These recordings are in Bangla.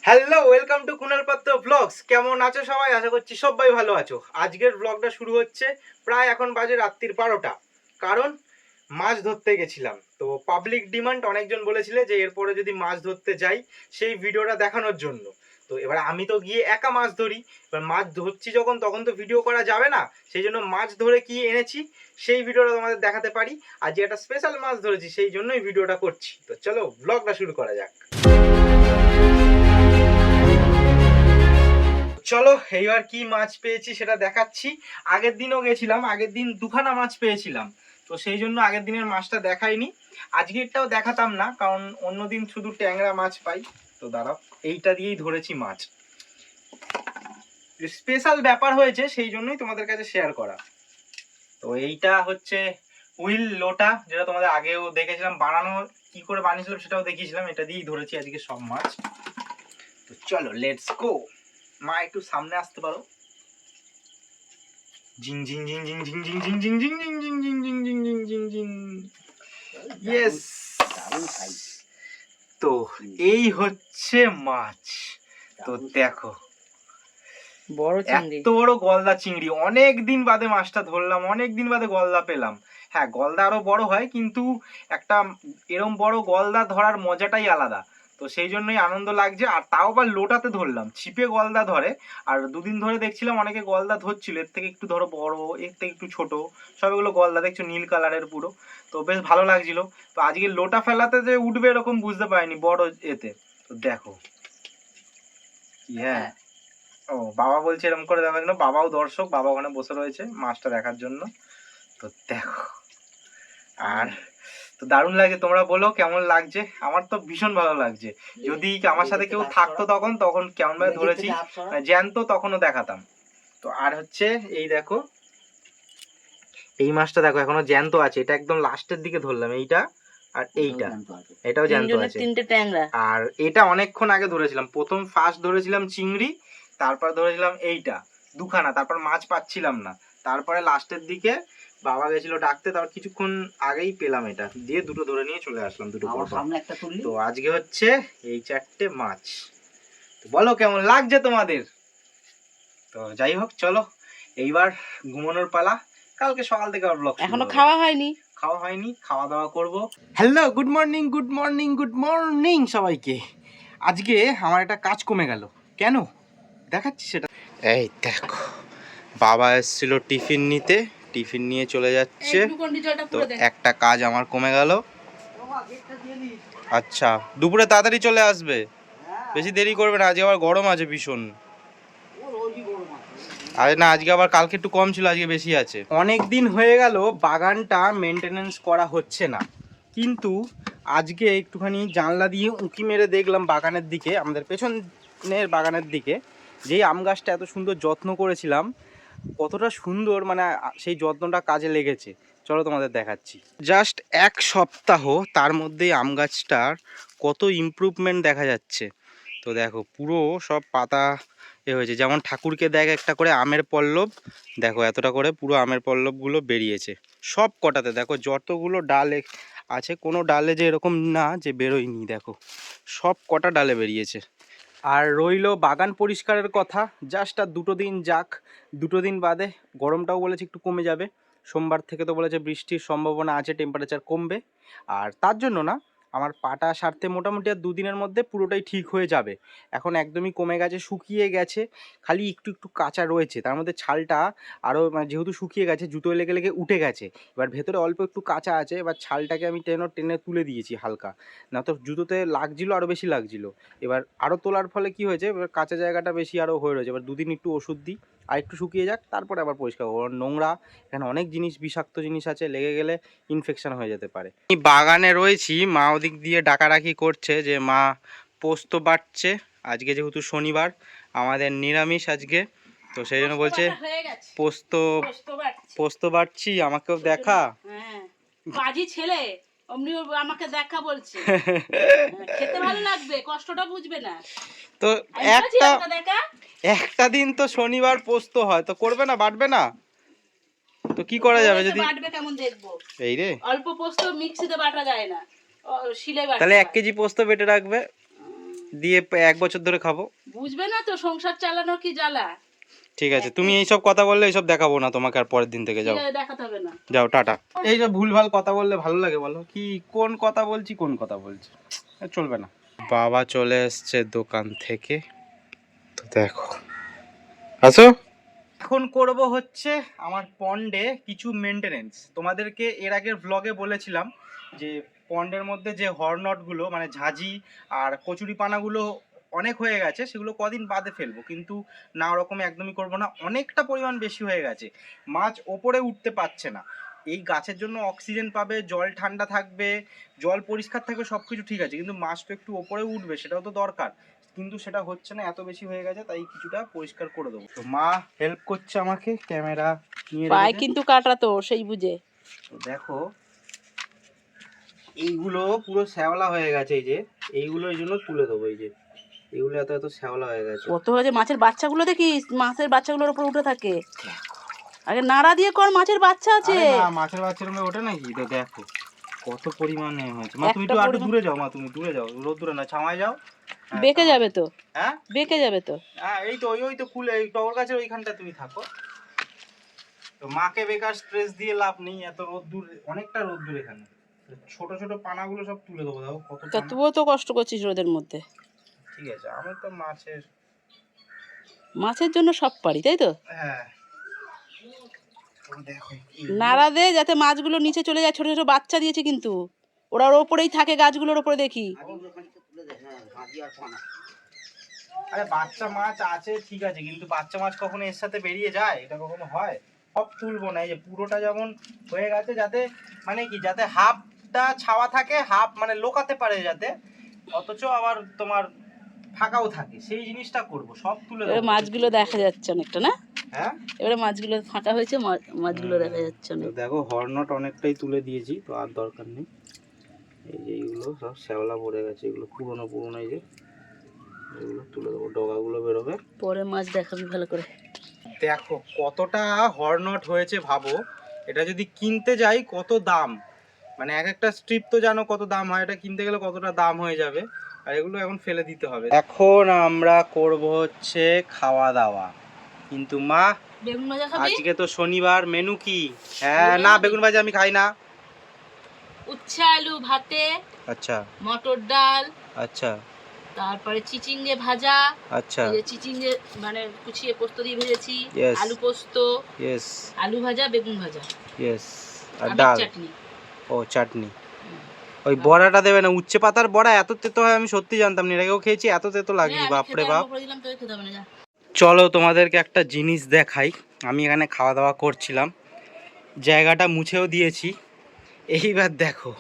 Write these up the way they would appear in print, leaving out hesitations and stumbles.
হ্যালো, ওয়েলকাম টু কুনাল পাত্র ব্লগস। কেমন আছো সবাই? আশা করছি সবাই ভালো আছো। আজকের ব্লগটা শুরু হচ্ছে প্রায় এখন বাজে রাত্রির 12টা। কারণ মাছ ধরতে গেছিলাম, তো পাবলিক ডিমান্ড, অনেকজন বলেছিলে যে এরপরে যদি মাছ ধরতে যাই সেই ভিডিওটা দেখানোর জন্য। তো এবার আমি তো গিয়ে একা মাছ ধরি, এবার মাছ ধরছি যখন তখন তো ভিডিও করা যাবে না, সেই জন্য মাছ ধরে কি এনেছি সেই ভিডিওটা তোমাদের দেখাতে পারি। আজ একটা স্পেশাল মাছ ধরেছি, সেই জন্যই ভিডিওটা করছি। তো চলো ব্লগটা শুরু করা যাক। চলো এইবার কি মাছ পেয়েছি সেটা দেখাচ্ছি। আগের দিনও গেছিলাম, আগের দিন দুখানা মাছ পেয়েছিলাম, তো সেই জন্য আগের দিনের মাছটা দেখাইনি। আজকেরটাও দেখাতাম না, কারণ অন্যদিন শুধু ট্যাংরা মাছ পাই। তো দাঁড়াও, এইটা দিয়েই ধরেছি মাছ। স্পেশাল ব্যাপার হয়েছে, সেই জন্যই তোমাদের কাছে শেয়ার করা। তো এইটা হচ্ছে উইল লোটা, যেটা তোমাদের আগেও দেখেছিলাম বানানো, কি করে বানিয়েছিলাম সেটাও দেখিয়েছিলাম। এটা দিয়েই ধরেছি আজকে সব মাছ। তো চলো লেটস গো। মা একটু সামনে আসতে পারো? জিং জিং জিং জিং জিং জিং জিং জিং জিং জিং জিং জিং জিং জিং জিং জিং জিং। ইয়েস। তো এই হচ্ছে মাছ। তো দেখো, বড় চিংড়ি, এত বড় গলদা চিংড়ি। অনেক দিন বাদে মাছটা ধরলাম, অনেক দিন বাদে গলদা পেলাম। হ্যাঁ, গলদা আরো বড় হয়, কিন্তু একটা এরম বড় গলদা ধরার মজাটাই আলাদা। তো সেই জন্যই আনন্দ লাগছে। আর তাও আবার লোটাতে ধরলাম, ছিপে গলদা ধরে। আর দুদিন ধরে দেখছিলাম অনেকে গলদা ধরছিল, এর থেকে একটু ধরো বড়, এর থেকে একটু ছোট, সবগুলো গলদা দেখছো নীল কালারের পুরো। তো বেশ ভালো লাগছিল। তো আজকে লোটা ফেলাতে যে উঠবে এরকম বুঝতে পারিনি বড় এতে। তো দেখো, হ্যাঁ, ও বাবা বলছে এরকম করে দেখার জন্য। বাবাও দর্শক, বাবা ওখানে বসে রয়েছে মাছটা দেখার জন্য। তো দেখো, আর তো দারুণ লাগছে। তোমরা বলো কেমন লাগছে? আমার তো ভীষণ ভালো লাগছে। যদি আমার সাথে কেউ থাকতো তখন কেমন ভাবে ধরেছি জ্যান্ত, তখনও দেখাতাম। তো আর হচ্ছে এই দেখো, এই মাছটা দেখো এখনো জ্যান্ত আছে। এটা একদম লাস্টের দিকে ধরলাম, এইটা আর এইটা, এটাও জ্যান্ত আছে। তিনটে ট্যাংরা। আর এটা অনেকক্ষণ আগে ধরেছিলাম। প্রথম ফার্স্ট ধরেছিলাম চিংড়ি, তারপর ধরেছিলাম এইটা দুখানা, তারপর মাছ পাচ্ছিলাম না। তারপরে লাস্টের দিকে বাবা গেছিল ডাকতে, তারপর কিছুক্ষণ আগেই পেলাম এটা দিয়ে, দুটো ধরে নিয়ে চলে আসলাম, দুটো পর পর। তো আজকে হচ্ছে এই 4টে মাছ। তো বলো কেমন লাগছে তোমাদের? তো যাই হোক, চলো এইবার ঘুমানোর পালা। কালকে সকাল থেকে আর ব্লগ এখনো খাওয়া হয়নি, খাওয়া দাওয়া করব। Hello, good morning, good morning, good morning সবাইকে। আজকে আমার একটা কাজ কমে গেল। কেন দেখাচ্ছি সেটা। এই দেখো, বাবা এসেছিল টিফিন নিতে, টিফিন নিয়ে চলে যাচ্ছে। তো একটা কাজ আমার কমে গেল। আচ্ছা, দুপুরে তাড়াতাড়ি চলে আসবে, বেশি দেরি করবে না। আজকে আবার গরম আছে ভীষণ। আরে না, আজকে আবার কালকে একটু কম ছিল, আজকে বেশি আছে। অনেক দিন হয়ে গেল বাগানটা মেনটেনেন্স করা হচ্ছে না, কিন্তু আজকে একটুখানি জানলা দিয়ে উঁকি মেরে দেখলাম বাগানের দিকে, আমাদের পেছনের বাগানের দিকে। যেই আম গাছটা এত সুন্দর যত্ন করেছিলাম, কতটা সুন্দর, মানে সেই যত্নটা কাজে লেগেছে। চলো তোমাদের দেখাচ্ছি। জাস্ট এক সপ্তাহ, তার মধ্যেই আম গাছটার কত ইমপ্রুভমেন্ট দেখা যাচ্ছে। তো দেখো, পুরো সব পাতা হয়েছে। যেমন ঠাকুরকে দেখ একটা করে আমের পল্লব, দেখো এতটা করে পুরো আমের পল্লবগুলো বেরিয়েছে সব কটাতে। দেখো যতগুলো ডাল আছে, কোনো ডালে যে এরকম না যে বেরোয়নি, দেখো সব কটা ডালে বেরিয়েছে। আর রইলো বাগান পরিষ্কারের কথা, জাস্ট আর 2 দিন যাক। 2 দিন বাদে গরমটাও বলেছে একটু কমে যাবে। সোমবার থেকে তো বলেছে বৃষ্টির সম্ভাবনা আছে, টেম্পারেচার কমবে। আর তার জন্য না, আমার পাটা সারতে মোটামুটি আর 2 দিনের মধ্যে পুরোটাই ঠিক হয়ে যাবে। এখন একদমই কমে গেছে, শুকিয়ে গেছে, খালি একটু একটু কাঁচা রয়েছে। তার মধ্যে ছালটা আরও, মানে যেহেতু শুকিয়ে গেছে জুতোয় লেগে লেগে উঠে গেছে, এবার ভেতরে অল্প একটু কাঁচা আছে। এবার ছালটাকে আমি টেনে তুলে দিয়েছি হালকা, না তো জুতোতে লাগছিল, আরও বেশি লাগছিল। এবার আরও তোলার ফলে কি হয়েছে, এবার কাঁচা জায়গাটা বেশি আরও হয়ে রয়েছে। এবার 2 দিন একটু ওষুধ দিই, আর একটু শুকিয়ে যাক, তারপরে আবার পরিষ্কার করবো। নোংরা, এখানে অনেক জিনিস, বিষাক্ত জিনিস আছে, লেগে গেলে ইনফেকশন হয়ে যেতে পারে। আমি বাগানে রয়েছি, মা ওদিক দিয়ে ডাকাডাকি করছে যে মা পোস্ত বাটছে। আজকে যেহেতু শনিবার, আমাদের নিরামিষ আজকে, তো সেই জন্য বলছে পোস্ত বাটছি, আমাকেও দেখা। বাজি ছেলে অমনি আমাকে দেখা বলছে, খেতে ভালো লাগবে, কষ্টটা বুঝবে না। তো একটা দিন তো শনিবার পোস্ত হয়, তো করবে না, বাটবে না? তো কি করা যাবে যদি বাটবে, কেমন দেখবো? এই রে, অল্প পোস্ত মিক্সিতে বাটা যায় না, শিলে বাটা। তাহলে 1 কেজি পোস্ত বেটে রাখবে, দিয়ে 1 বছর ধরে খাবো। বুঝবে না তো সংসার চালানো কি জ্বালা। ঠিক আছে, তুমি এইসব কথা বললে এইসব দেখাবো না তোমাকে আর পরের দিন থেকে। যাও, দেখাতে হবে না, যাও, টাটা। এই যে ভুলভাল কথা বললে ভালো লাগে বলো? কি কোন কথা বলছি, কোন কথা বলছি, চলবে না। বাবা চলে এসছে দোকান থেকে, তো দেখো। আসো। এখন করব হচ্ছে আমার পন্ডে কিছু মেনটেনেন্স। তোমাদেরকে এর আগের ব্লগে বলেছিলাম যে পন্ডের মধ্যে যে হর্নটগুলো মানে ঝাঁঝি আর কচুরিপানাগুলো অনেক হয়ে গেছে, সেগুলো কদিন বাদে ফেলবো, কিন্তু না ওরকম একদমই করব না। অনেকটা পরিমাণ বেশি হয়ে গেছে, মাছ ওপরে উঠতে পারছে না। এই গাছের জন্য অক্সিজেন পাবে, জল ঠান্ডা থাকবে, জল পরিষ্কার থাকবে, সব কিছু ঠিক আছে, কিন্তু মাছ তো একটু ওপরে উঠবে, সেটাও তো দরকার, কিন্তু সেটা হচ্ছে না, এত বেশি হয়ে গেছে, তাই কিছুটা পরিষ্কার করে দেবো। তো মা হেল্প করছে আমাকে, ক্যামেরা নিয়ে পায় কিন্তু কাটা তো সেই বুঝে। তো দেখো এইগুলো পুরো শ্যাওলা হয়ে গেছে, এই যে এইগুলো এই জন্য তুলে দেবো। এই যে এগুলো এত এত শ্যাওলা হয়ে গেছে। কত হয়েছে মাছের বাচ্চাগুলো, দেখিস মাছের বাচ্চাগুলোর উপর উঠে থাকে। আগে নাড়া দিয়ে কর, মাছের বাচ্চা আছে। না, মাছের বাচ্চার মধ্যে ওঠে নাকি? তো দেখো কত পরিমাণে হয়েছে। মা তুমি একটু দূরে যাও, মা তুমি দূরে যাও, রোদ দূরে না, ছামায় যাও। বেঁকে যাবে তো। হ্যাঁ বেঁকে যাবে তো। হ্যাঁ, এই তো ওই তো খুলে এই টগর গাছের ওইখানটা তুমি থাকো। তো মাকে বেকার স্ট্রেস দিয়ে লাভ নেই, এত রোদ্দুর, অনেকটা রোদ্দুর এখানে। ছোট ছোট পানাগুলো সব তুলে দেবো। দেখো কত তা পানা। তুইও তো কষ্ট করছিস রোদের মধ্যে। ঠিক আছে, আমি তো মাছের জন্য সব পারি, তাই তো। হ্যাঁ দেখো নাড়া দে যাতে মাছগুলো নিচে চলে যায়। ছোট ছোট বাচ্চা দিয়েছে কিন্তু, ওরা ওর ওপরেই থাকে, গাছগুলোর ওপরে দেখি। আরে বাচ্চা মাছ আছে ঠিক আছে, কিন্তু বাচ্চা মাছ কখনো এর সাথে বেরিয়ে যায়? এটা কখনো হয়? সব তুলবো না, এই যে পুরোটা যেমন হয়ে গেছে, যাতে মানে কি, যাতে হাফটা ছাওয়া থাকে, হাফ মানে লোকাতে পারে যাতে, অথচ আবার তোমার ফাঁকাও থাকে, সেই জিনিসটা করব। সব তুলে দেবো। মাছগুলো দেখা যাচ্ছে অনেকটা না। হ্যাঁ, এবারে মাছগুলো ফাঁকা হয়েছে, মাছগুলো দেখা যাচ্ছে না। দেখো হর্নট অনেকটাই তুলে দিয়েছি, তো আর দরকার নেই। এই যে এইগুলো সব শ্যাওলা পড়ে গেছে, এগুলো পুরোনো পুরোনো, এই যে এগুলো তুলে দেবো, ডগাগুলো বেরোবে। পরে মাছ দেখাবি ভালো করে। দেখো কতটা হর্নট হয়েছে, ভাবো এটা যদি কিনতে যাই কত দাম, মানে এক একটা স্ট্রিপ তো জানো কত দাম হয়, এটা কিনতে গেলে কতটা দাম হয়ে যাবে, আর এগুলো এখন ফেলে দিতে হবে। এখন আমরা করব হচ্ছে খাওয়া দাওয়া, কিন্তু মা বেগুন ভাজা খাবি? আজকে তো শনিবার, মেনু কি? হ্যাঁ, না বেগুন ভাজা আমি খাই না। উচ্ছে আলু ভাতে, আচ্ছা মটর ডাল, আচ্ছা তারপরে চিচিঙ্গে ভাজা, আচ্ছা, এই যে চিচিঙ্গে মানে কুচিয়ে পোস্ত দিয়ে ভেজেছি, Yes. আলু পোস্ত, ইয়েস আলু ভাজা, বেগুন ভাজা, ইয়েস, আর আমের ডাল। চাটনি। ও চাটনি। ওই বড়াটা দেবে না? উচ্ছে পাতার বড়া এত তেতো হয় আমি সত্যি জানতাম না, এর আগেও খেয়েছি, এত তেতো লাগে বাপরে বাপ। চলো তোমাদেরকে একটা জিনিস দেখাই। আমি এখানে খাওয়া দাওয়া করছিলাম, জায়গাটা মুছেও দিয়েছি। এইবার দেখো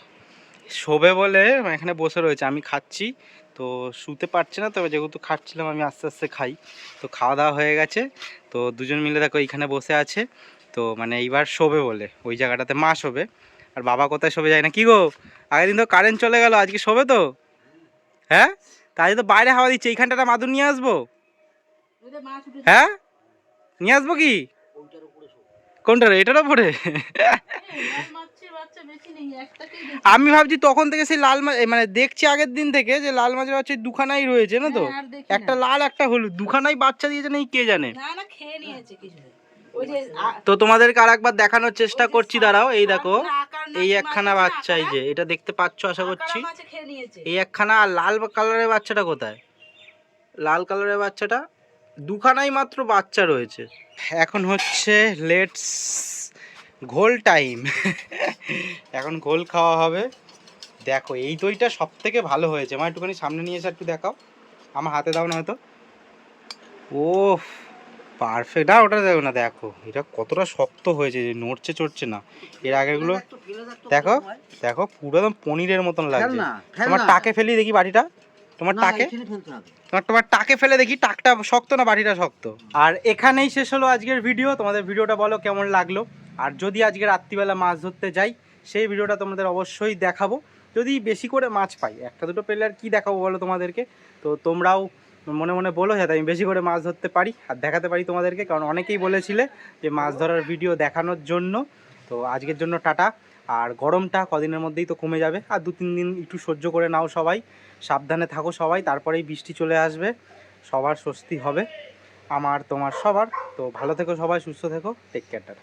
শোবে বলে এখানে বসে রয়েছে, আমি খাচ্ছি, তো শুতে পারছে না, তবে যেহেতু খাচ্ছিলাম আমি আস্তে আস্তে খাই। তো খাওয়া দাওয়া হয়ে গেছে, তো দুজন মিলে দেখো এইখানে বসে আছে। তো মানে এইবার শোবে বলে ওই জায়গাটাতে মা শোবে, আর বাবা কোথায় শোবে যায় না। কি গো, আগের দিন তো কারেন্ট চলে গেল, আজকে শোবে তো? হ্যাঁ, তাই তো বাইরে হাওয়া দিচ্ছে, এইখানটাটা মাদুর নিয়ে আসবো? হ্যাঁ নিয়ে আসবো কি? কোনটার, এটার ওপরে? আমি ভাবছি তখন থেকে সেই লাল মাছ, মানে দেখছি আগের দিন থেকে যে লাল মাছের বাচ্চা দুখানাই রয়েছে না, তো একটা লাল একটা হলুদ, দুখানাই বাচ্চা দিয়েছে নাকি কে জানে। তো তোমাদেরকে আর একবার দেখানোর চেষ্টা করছি, দাঁড়াও। এই দেখো এই একখানা বাচ্চা, এই যে এটা দেখতে পাচ্ছ আশা করছি, এই একখানা। আর লাল কালারের বাচ্চাটা কোথায়? লাল কালারের বাচ্চাটা দুখানাই মাত্র বাচ্চা রয়েছে। এখন হচ্ছে লেটস ঘোল টাইম। এখন ঘোল খাওয়া হবে। দেখো এই দইটা সব থেকে ভালো হয়েছে, আমার একটুখানি সামনে নিয়ে এসে একটু দেখাও, আমার হাতে দাও না হয়তো। ও পারফেক্ট। আর ওটা দেখো না, দেখো এটা কতটা শক্ত হয়েছে, যে নড়ছে চড়ছে না। এর আগেগুলো দেখো, দেখো পুরো একদম পনিরের মতন লাগছে। তোমার টাকে ফেলি দেখি বাটিটা, তোমার টাকে, তোমার টাকে ফেলে দেখি টাকটা শক্ত না বাটিটা শক্ত। আর এখানেই শেষ হলো আজকের ভিডিও। তোমাদের ভিডিওটা বলো কেমন লাগলো, আর যদি আজকে রাত্রিবেলা মাছ ধরতে যাই সেই ভিডিওটা তোমাদের অবশ্যই দেখাবো, যদি বেশি করে মাছ পাই। একটা দুটো পেলে আর কি দেখাবো বলো তোমাদেরকে। তো তোমরাও মনে মনে বলো যাতে আমি বেশি করে মাছ ধরতে পারি আর দেখাতে পারি তোমাদেরকে, কারণ অনেকেই বলেছিলে যে মাছ ধরার ভিডিও দেখানোর জন্য। তো আজকের জন্য টাটা। আর গরমটা কদিনের মধ্যেই তো কমে যাবে, আর 2-3 দিন একটু সহ্য করে নাও সবাই। সাবধানে থাকো সবাই, তারপরেই বৃষ্টি চলে আসবে, সবার স্বস্তি হবে, আমার তোমার সবার। তো ভালো থেকো সবাই, সুস্থ থেকো, টেক কেয়ার।